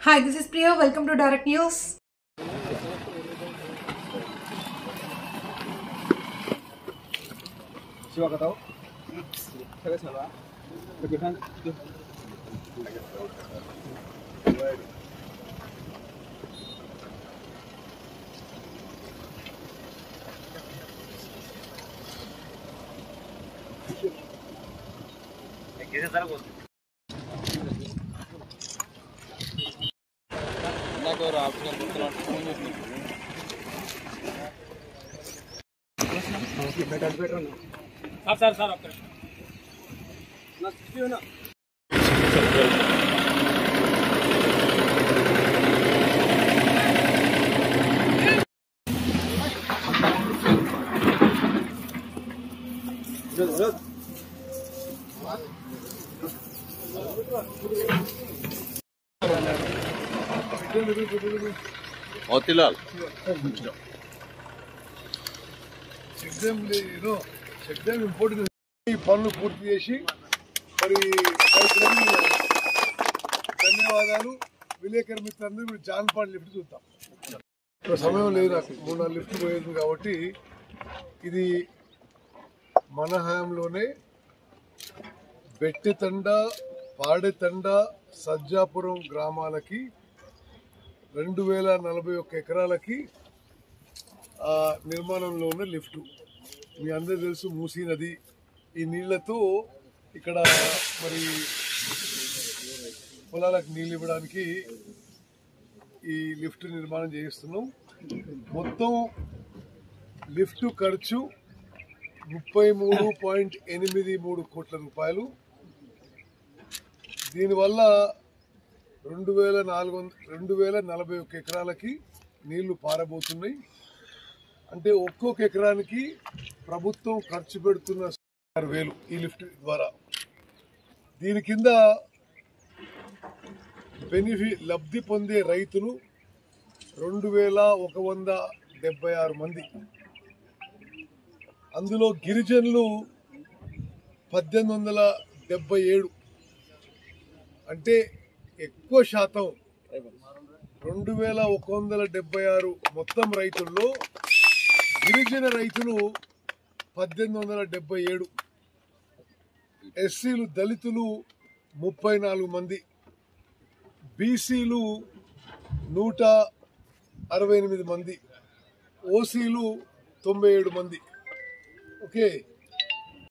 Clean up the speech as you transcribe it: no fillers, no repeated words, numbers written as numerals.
Hi, this is Priya. Welcome to Direct News. Motilal. Exam important ఈ పనులు పూర్తి చేసి మరి ధన్యవాదాలు. విలేకరు మిత్రులందరూ మీరు జాన్పాడ్ లిఫ్ట్ చూద్దాం. సమయం లేదు, నాకు 3-4 లిఫ్ట్ పోయేది కాబట్టి ఇది మన హయాంలోనే బెట్టెతండ, పాడెతండ, సజ్జాపురం గ్రామాలకి 2041 ఎకరాలకి నిర్మాణంలో ఉన్న లిఫ్టు. మీ అందరూ తెలుసు, మూసీ నది ఈ నీళ్లతో ఇక్కడ మరి పొలాలకు నీళ్ళు ఇవ్వడానికి ఈ లిఫ్ట్ నిర్మాణం చేయిస్తున్నాం. మొత్తం లిఫ్ట్ ఖర్చు 33.83 కోట్ల రూపాయలు. దీనివల్ల 2041 ఎకరాలకి నీళ్లు పారబోతున్నాయి. అంటే ఒక్కొక్క ఎకరానికి ప్రభుత్వం ఖర్చు పెడుతున్న 6,000 ఈ లిఫ్ట్ ద్వారా. దీని కింద లబ్ధి పొందే రైతులు 2,176 మంది. అందులో గిరిజనులు 1,877. అంటే ఎక్కువ శాతం 2,176 మొత్తం రైతుల్లో గిరిజన రైతులు 1,877, ఎస్సీలు దళితులు 34 మంది, బీసీలు 168 మంది, ఓసీలు 97 మంది. ఓకే.